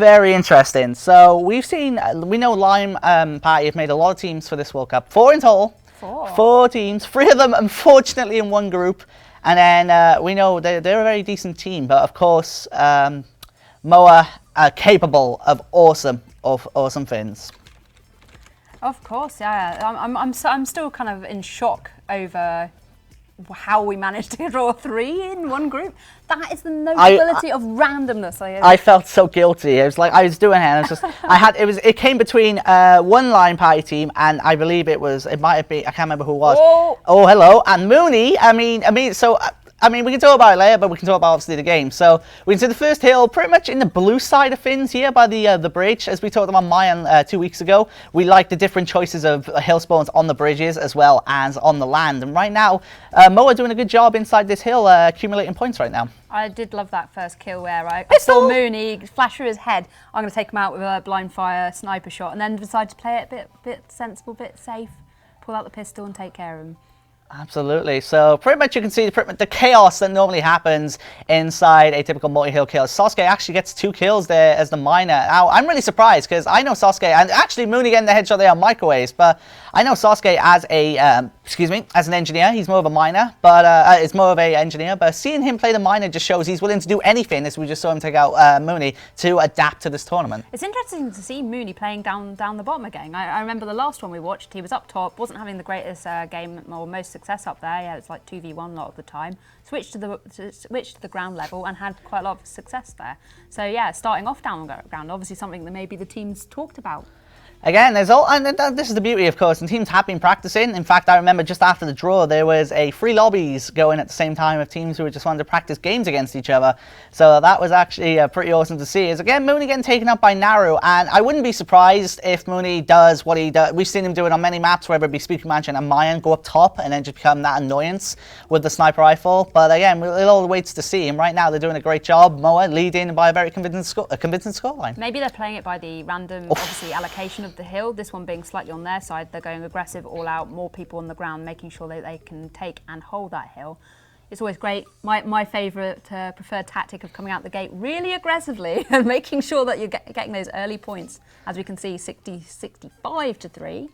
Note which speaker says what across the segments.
Speaker 1: Very interesting. So we know Lime Party have made a lot of teams for this World Cup. 4 in total. 4 teams. 3 of them, unfortunately, in one group. And then we know they're a very decent team. But of course, MOA are capable of awesome things.
Speaker 2: Of course, yeah. I'm still kind of in shock over how we managed to draw 3 in one group. That is the notability of randomness.
Speaker 1: I felt so guilty. It was like I was doing it, and it's just it came between one Lime Party team, and I believe it might have been, I can't remember who it was. Oh, hello, and Mooney. I mean, we can talk about it later, but we can talk about obviously the game. So we can see the first hill pretty much in the blue side of things here by the bridge. As we talked about Mayan 2 weeks ago, we like the different choices of hill spawns on the bridges as well as on the land. And right now, MOA doing a good job inside this hill, accumulating points right now.
Speaker 2: I did love that first kill where I saw Mooney flash through his head. I'm going to take him out with a blind fire sniper shot, and then decide to play it a bit sensible, bit safe, pull out the pistol and take care of him.
Speaker 1: Absolutely. So pretty much you can see the chaos that normally happens inside a typical multi-hill kill. Sasuke actually gets 2 kills there as the miner. Now, I'm really surprised because I know Sasuke, and actually Mooney getting the headshot there on microwaves, but I know Sasuke as as an engineer. He's more of a miner, but it's more of a engineer. But seeing him play the miner just shows he's willing to do anything, as we just saw him take out Mooney, to adapt to this tournament.
Speaker 2: It's interesting to see Mooney playing down the bottom again. I remember the last one we watched, he was up top, wasn't having the greatest game or most success up there. Yeah, it's like 2v1 a lot of the time. Switched to the ground level and had quite a lot of success there. So yeah, starting off down the ground, obviously something that maybe the teams talked about.
Speaker 1: Again, this is the beauty, of course, and teams have been practicing. In fact, I remember just after the draw, there was a 3 lobbies going at the same time of teams who just wanted to practice games against each other. So that was actually pretty awesome to see. As again, Mooney getting taken up by Naru, and I wouldn't be surprised if Mooney does what he does. We've seen him do it on many maps, whether it be Speaker Mansion and Mayan, go up top and then just become that annoyance with the sniper rifle. But again, it all waits to see. And right now, they're doing a great job. MOA leading by a very convincing scoreline.
Speaker 2: Maybe they're playing it by the random, obviously, allocation of the hill. This one being slightly on their side, they're going aggressive, all out, more people on the ground, making sure that they can take and hold that hill. It's always great. My favourite preferred tactic of coming out the gate really aggressively and making sure that you're getting those early points. As we can see, 65-3.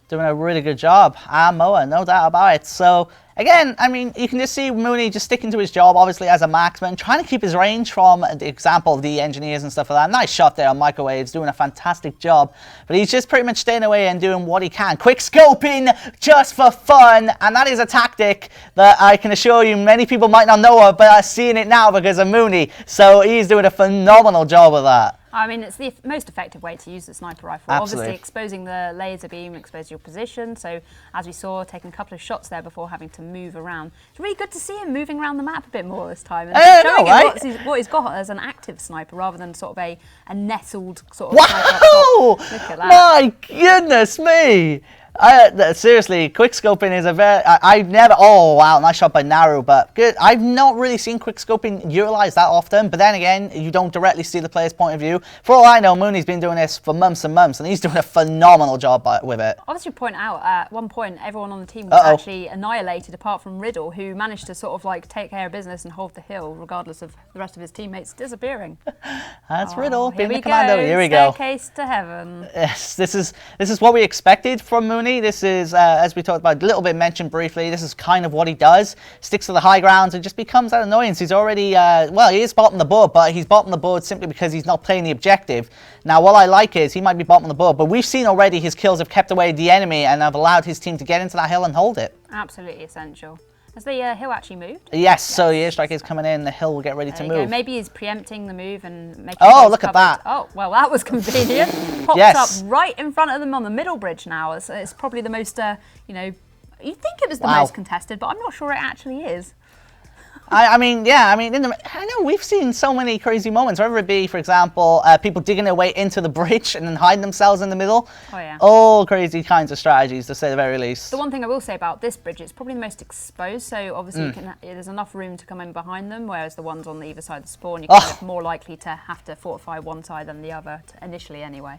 Speaker 1: Doing a really good job. MOA, no doubt about it. So again, I mean, you can just see Mooney just sticking to his job, obviously, as a marksman, trying to keep his range from the example of the engineers and stuff like that. Nice shot there on microwaves, doing a fantastic job. But he's just pretty much staying away and doing what he can. Quick scoping just for fun. And that is a tactic that I can assure you many people might not know of, but are seeing it now because of Mooney. So he's doing a phenomenal job of that.
Speaker 2: I mean, it's the most effective way to use the sniper rifle.
Speaker 1: Absolutely.
Speaker 2: Obviously, exposing the laser beam, expose your position. So, as we saw, taking a couple of shots there before having to move around. It's really good to see him moving around the map a bit more this time. And showing him what he's got as an active sniper rather than sort of a nestled sort of sniper up top. Look at that.
Speaker 1: My goodness me! Seriously, quick scoping is a very. I've never. Oh wow, nice shot by Naru, but good. I've not really seen quick scoping utilized that often. But then again, you don't directly see the player's point of view. For all I know, Mooney's been doing this for months and months, and he's doing a phenomenal job with it.
Speaker 2: Obviously, point out at one point, everyone on the team was actually annihilated, apart from Riddle, who managed to sort of like take care of business and hold the hill, regardless of the rest of his teammates disappearing.
Speaker 1: That's Riddle being the
Speaker 2: commando.
Speaker 1: Here we go.
Speaker 2: Staircase to heaven.
Speaker 1: Yes, this is what we expected from Mooney. This is, as we talked about, a little bit mentioned briefly, this is kind of what he does. Sticks to the high grounds and just becomes that annoyance. He's already, well, he is bottom the board, but he's bottom the board simply because he's not playing the objective. Now, what I like is he might be bottom the board, but we've seen already his kills have kept away the enemy and have allowed his team to get into that hill and hold it.
Speaker 2: Absolutely essential. Has the hill actually moved?
Speaker 1: Yes, so the airstrike is coming in, the hill will get ready to move.
Speaker 2: Maybe he's preempting the move and making
Speaker 1: Oh, look at that.
Speaker 2: Oh, well, that was convenient. Pops up right in front of them on the middle bridge now. It's probably the most, you know, you'd think it was the most contested, but I'm not sure it actually is.
Speaker 1: I mean, I know we've seen so many crazy moments, whether it be, for example, people digging their way into the bridge and then hiding themselves in the middle.
Speaker 2: Oh, yeah.
Speaker 1: All crazy kinds of strategies, to say the very least.
Speaker 2: The one thing I will say about this bridge, it's probably the most exposed, so obviously there's enough room to come in behind them, whereas the ones on either side of the spawn, you're kind of more likely to have to fortify one side than the other, initially anyway.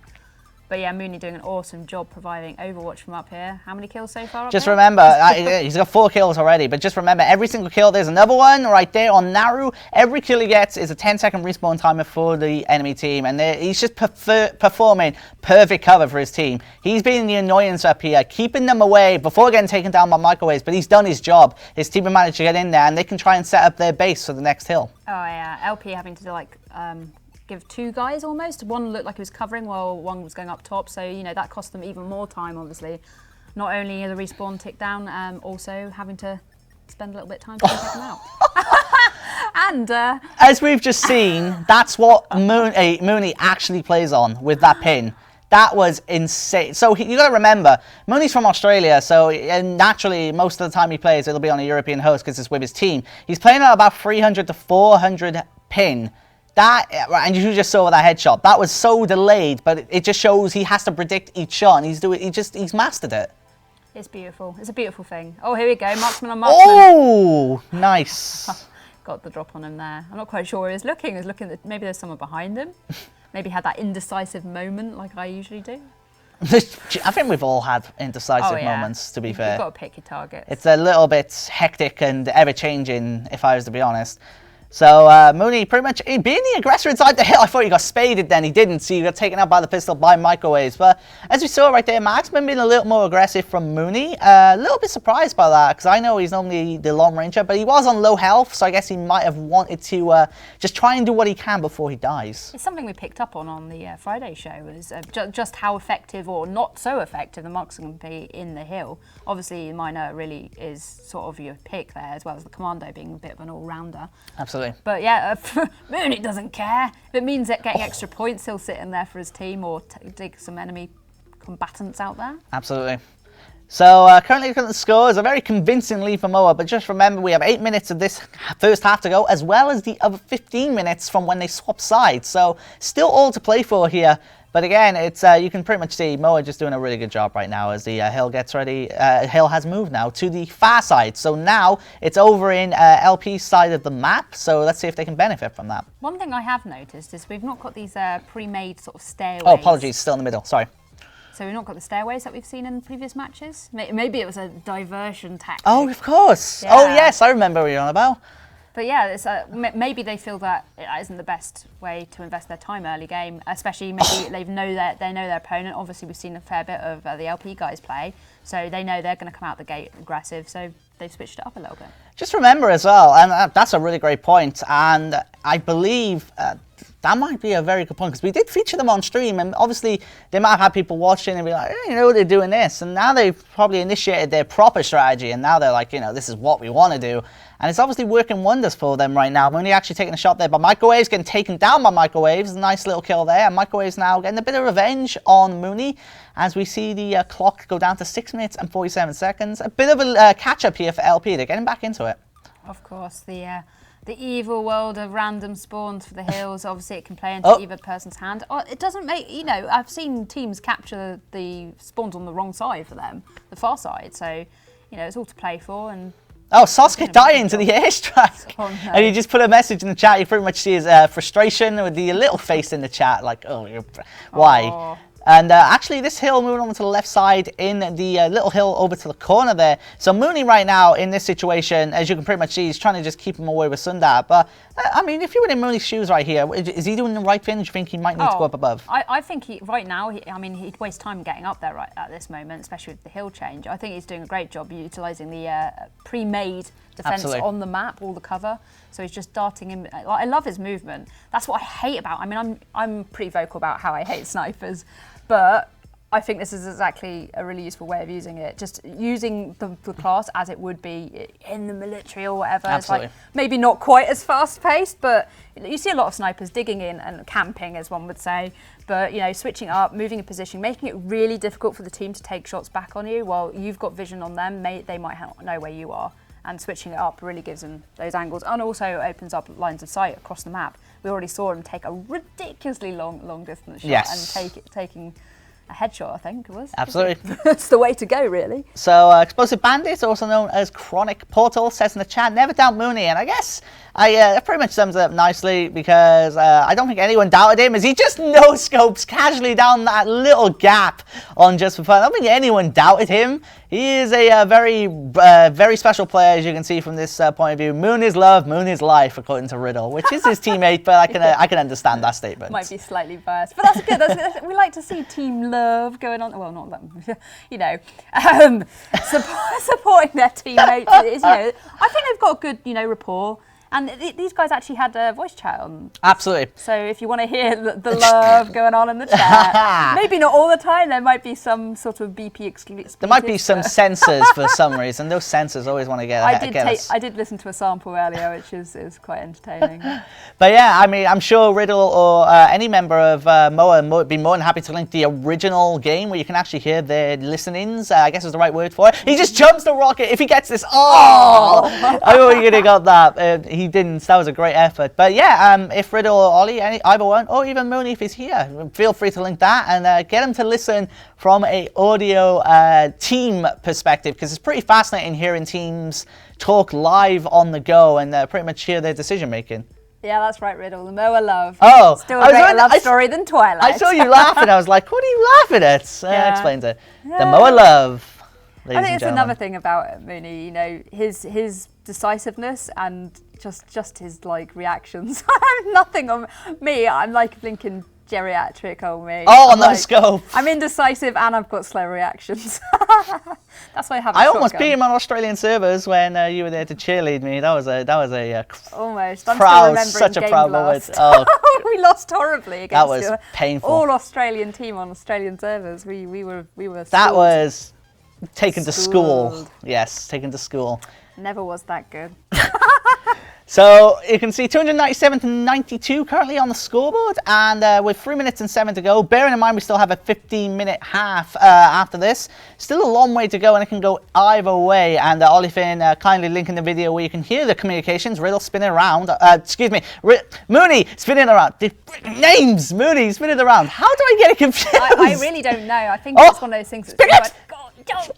Speaker 2: But yeah, Mooney doing an awesome job providing Overwatch from up here. How many kills so far?
Speaker 1: Just remember, he's got 4 kills already, but just remember, every single kill, there's another one right there on Naru. Every kill he gets is a 10-second respawn timer for the enemy team, and he's just performing perfect cover for his team. He's been the annoyance up here, keeping them away before getting taken down by microwaves, but he's done his job. His team have managed to get in there, and they can try and set up their base for the next hill.
Speaker 2: Oh yeah, LP having to like give 2 guys almost. One looked like he was covering while one was going up top, so you know that cost them even more time. Obviously, not only the respawn tick down, also having to spend a little bit of time to take them out. And
Speaker 1: as we've just seen, that's what Mooney actually plays on with that pin. That was insane. So you got to remember, Mooney's from Australia, so naturally most of the time he plays, it'll be on a European host because it's with his team. He's playing at about 300 to 400 pin. And you just saw that headshot. That was so delayed, but it just shows he has to predict each shot, and he's mastered it.
Speaker 2: It's beautiful. It's a beautiful thing. Oh, here we go, marksman on marksman.
Speaker 1: Oh, nice.
Speaker 2: Got the drop on him there. I'm not quite sure where he was looking. He was looking at, maybe there's someone behind him. Maybe had that indecisive moment like I usually do.
Speaker 1: I think we've all had indecisive moments, to be fair.
Speaker 2: You've got to pick your targets.
Speaker 1: It's a little bit hectic and ever-changing, if I was to be honest. So Mooney pretty much being the aggressor inside the hill. I thought he got spaded then, he didn't, so he got taken out by the pistol by microwaves. But as we saw right there, Marksman being a little more aggressive from Mooney. A little bit surprised by that, because I know he's normally the long ranger, but he was on low health, so I guess he might have wanted to just try and do what he can before he dies.
Speaker 2: It's something we picked up on the Friday show, was just how effective or not so effective the marksman can be in the hill. Obviously, Miner really is sort of your pick there, as well as the commando being a bit of an all-rounder.
Speaker 1: Absolutely.
Speaker 2: But yeah, Mooney doesn't care. If it means that getting extra points, he'll sit in there for his team or dig some enemy combatants out there.
Speaker 1: Absolutely. So currently looking at the scores, a very convincing lead for MOA, but just remember we have 8 minutes of this first half to go, as well as the other 15 minutes from when they swap sides. So still all to play for here. But again, it's you can pretty much see MOA just doing a really good job right now as the hill gets ready. Hill has moved now to the far side. So now it's over in LP's side of the map. So let's see if they can benefit from that.
Speaker 2: One thing I have noticed is we've not got these pre-made sort of stairways.
Speaker 1: Oh, apologies, still in the middle, sorry.
Speaker 2: So we've not got the stairways that we've seen in previous matches? Maybe it was a diversion tactic.
Speaker 1: Oh, of course. Yeah. Oh, yes, I remember what you're on about.
Speaker 2: But yeah, it's, maybe they feel that it isn't the best way to invest their time early game, especially maybe they know their opponent. Obviously, we've seen a fair bit of the LP guys play, so they know they're going to come out the gate aggressive, so they've switched it up a little bit. Just
Speaker 1: remember as well, and that's a really great point, and I believe that might be a very good point, because we did feature them on stream, and obviously they might have had people watching and be like, you know, they're doing this, and now they've probably initiated their proper strategy, and now they're like, you know, this is what we want to do, and it's obviously working wonders for them right now. Mooney actually taking a shot there by microwaves, getting taken down by microwaves. Nice little kill there, and microwaves now getting a bit of revenge on Mooney as we see the clock go down to 6 minutes and 47 seconds. A bit of a catch-up here for LP. They're getting back into it.
Speaker 2: Of course, the evil world of random spawns for the hills. Obviously, it can play into either person's hand. It doesn't make, you know, I've seen teams capture the spawns on the wrong side for them, the far side. So, you know, it's all to play for. And
Speaker 1: oh, Soska dying to the airstrike. Oh, no. And he just put a message in the chat. You pretty much see his frustration with the little face in the chat, like, oh, why? Oh. And actually, this hill moving over to the left side in the little hill over to the corner there. So Mooney right now in this situation, as you can pretty much see, he's trying to just keep him away with Sundar. But, I mean, if you were in Mooney's shoes right here, is he doing the right thing? Do you think he might need to go up above?
Speaker 2: I think right now, he'd waste time getting up there right at this moment, especially with the hill change. I think he's doing a great job utilising the pre-made defence on the map, all the cover. So he's just darting in. I love his movement. That's what I hate about. I mean, I'm pretty vocal about how I hate snipers, but I think this is exactly a really useful way of using it. Just using the class as it would be in the military or whatever.
Speaker 1: Absolutely.
Speaker 2: It's like maybe not quite as fast paced, but you see a lot of snipers digging in and camping, as one would say. But you know, switching up, moving in position, making it really difficult for the team to take shots back on you while you've got vision on them. They might know where you are. And switching it up really gives them those angles, and also opens up lines of sight across the map. We already saw him take a ridiculously long distance shot and taking a headshot, I think it was.
Speaker 1: Absolutely.
Speaker 2: That's the way to go, really.
Speaker 1: So, Explosive Bandit, also known as Chronic Portal, says in the chat, never doubt Mooney. And I guess that pretty much sums it up nicely, because I don't think anyone doubted him, as he just no-scopes casually down that little gap on Just For Fun. I don't think anyone doubted him. He is a very special player, as you can see from this point of view. Moon is love, Moon is life, according to Riddle, which is his teammate, but I can understand that statement.
Speaker 2: Might be slightly biased, but that's good. We like to see team love going on. Well, not that, you know, supporting their teammates. Is, you know, I think they've got a good, you know, rapport. And these guys actually had a voice chat on.
Speaker 1: Absolutely.
Speaker 2: So if you want to hear the love going on in the chat, maybe not all the time. There might be some sort of BP exclusive.
Speaker 1: There might be some censors for some reason. Those censors always want to get us.
Speaker 2: I did listen to a sample earlier, which is quite entertaining.
Speaker 1: But yeah, I mean, I'm sure Riddle or any member of MOA would be more than happy to link the original game where you can actually hear their listenings. I guess is the right word for it. He just jumps the rocket. If he gets this, I thought you could have got that. He didn't. That was a great effort. But yeah, if Riddle or Ollie, either one, or even Mooney if he's here, feel free to link that and get him to listen from a audio team perspective, because it's pretty fascinating hearing teams talk live on the go and pretty much hear their decision making.
Speaker 2: Yeah, that's right, Riddle. The MOA love.
Speaker 1: Oh,
Speaker 2: still a better love story than Twilight.
Speaker 1: I saw you laughing. I was like, what are you laughing at? Explains it. Yeah. The MOA love. I think
Speaker 2: it's another thing about Mooney, you know, his decisiveness and just his like reactions. Nothing on me. I'm like blinking geriatric on me.
Speaker 1: Oh, no scope.
Speaker 2: I'm indecisive and I've got slow reactions. That's why I have.
Speaker 1: I almost beat him on Australian servers when you were there to cheerlead me. That was a
Speaker 2: almost
Speaker 1: proud, such a proud moment. Oh,
Speaker 2: we lost horribly against
Speaker 1: that was painful.
Speaker 2: All Australian team on Australian servers. We were.
Speaker 1: That was taken to school. Yes, taken to school.
Speaker 2: Never was that good.
Speaker 1: So you can see 297 to 92 currently on the scoreboard, and with 3 minutes and 7 to go, bearing in mind we still have a 15-minute half after this. Still a long way to go, and it can go either way. And Ollie Finn kindly linking the video where you can hear the communications. Riddle spinning around. Excuse me, Mooney spinning around. Names, Mooney spinning around. How do I get it confused?
Speaker 2: I really don't know. I think it's one of those things that's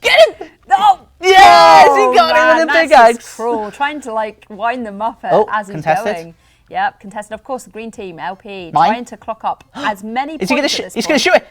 Speaker 1: get him!
Speaker 2: No!
Speaker 1: Yes, he got him with a big axe.
Speaker 2: That's cruel. Trying to like wind them up as he's going. Yep, contested. Of course, the green team, LP, trying to clock up as many points.
Speaker 1: He's going to shoot it.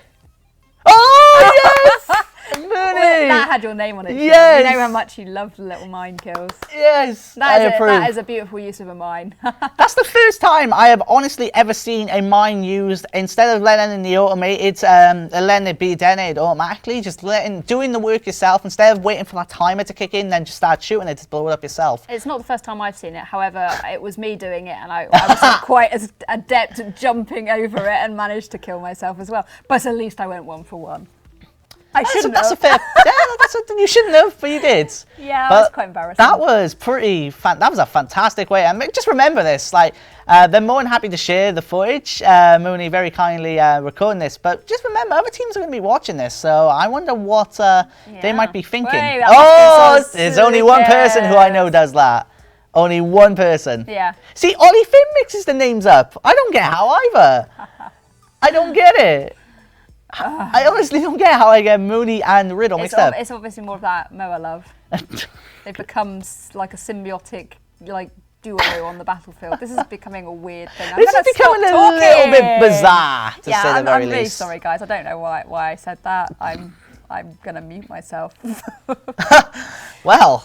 Speaker 1: Oh, yes! Mooney!
Speaker 2: That had your name on it.
Speaker 1: Yes!
Speaker 2: You know how much you love the little mine kills.
Speaker 1: Yes,
Speaker 2: that is a beautiful use of a mine.
Speaker 1: That's the first time I have honestly ever seen a mine used, instead of letting the automated, letting it be detonated automatically, just doing the work yourself, instead of waiting for that timer to kick in, then just start shooting it to blow it up yourself.
Speaker 2: It's not the first time I've seen it, however, it was me doing it, and I wasn't quite as adept at jumping over it and managed to kill myself as well. But at least I went 1 for 1. I shouldn't have.
Speaker 1: That's something you shouldn't have, but you did.
Speaker 2: Yeah, that was quite embarrassing.
Speaker 1: That was that was a fantastic way. And just remember this, like, they're more than happy to share the footage. Mooney very kindly recording this, but just remember, other teams are going to be watching this, so I wonder what they might be thinking. There's only one person who I know does that. Only one person.
Speaker 2: Yeah.
Speaker 1: See, Ollie Finn mixes the names up. I don't get how either. I don't get it. I honestly don't get how I get Mooney and Riddle mixed up.
Speaker 2: It's obviously more of that MOA love. They've become like a symbiotic like duo on the battlefield. This is becoming a weird thing.
Speaker 1: This is becoming a little bit bizarre, to say the very least.
Speaker 2: I'm really sorry, guys. I don't know why I said that. I'm gonna mute myself.
Speaker 1: Well.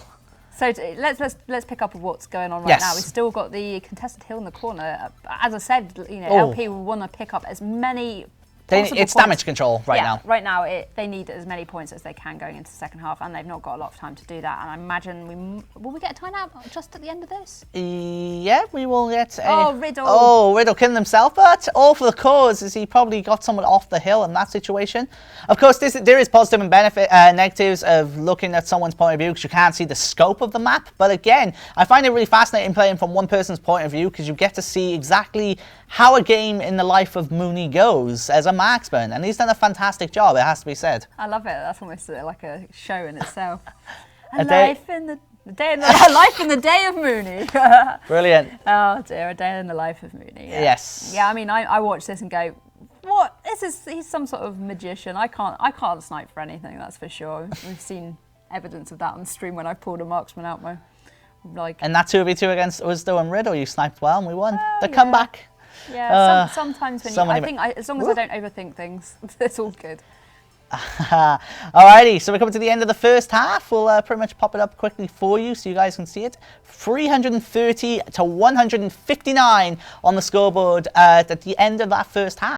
Speaker 2: So let's pick up what's going on right now. We've still got the contested hill in the corner. As I said, you know, LP will want to pick up as many. It's
Speaker 1: damage control right now.
Speaker 2: Right now, they need as many points as they can going into the second half, and they've not got a lot of time to do that. And I imagine will we get a timeout just at the end of this?
Speaker 1: Yeah, we will get.
Speaker 2: Riddle!
Speaker 1: Oh, Riddle killing himself, but all for the cause, as he probably got someone off the hill in that situation. Of course, there is positive and negatives of looking at someone's point of view, because you can't see the scope of the map. But again, I find it really fascinating playing from one person's point of view, because you get to see exactly how a game in the life of Mooney goes as a marksman, and he's done a fantastic job, it has to be said.
Speaker 2: I love it. That's almost like a show in itself. Life in the day of Mooney.
Speaker 1: Brilliant.
Speaker 2: Oh dear, a day in the life of Mooney. Yeah.
Speaker 1: Yes.
Speaker 2: Yeah, I mean, I watch this and go, what? he's some sort of magician. I can't snipe for anything, that's for sure. We've seen evidence of that on stream when I pulled a marksman out my like.
Speaker 1: And that 2v2 against Uzdo and Riddle, you sniped well and we won. The comeback.
Speaker 2: Yeah, sometimes when
Speaker 1: so
Speaker 2: I think as long as I don't overthink things, it's all good.
Speaker 1: Alrighty, so we're coming to the end of the first half. We'll pretty much pop it up quickly for you so you guys can see it. 330 to 159 on the scoreboard at the end of that first half.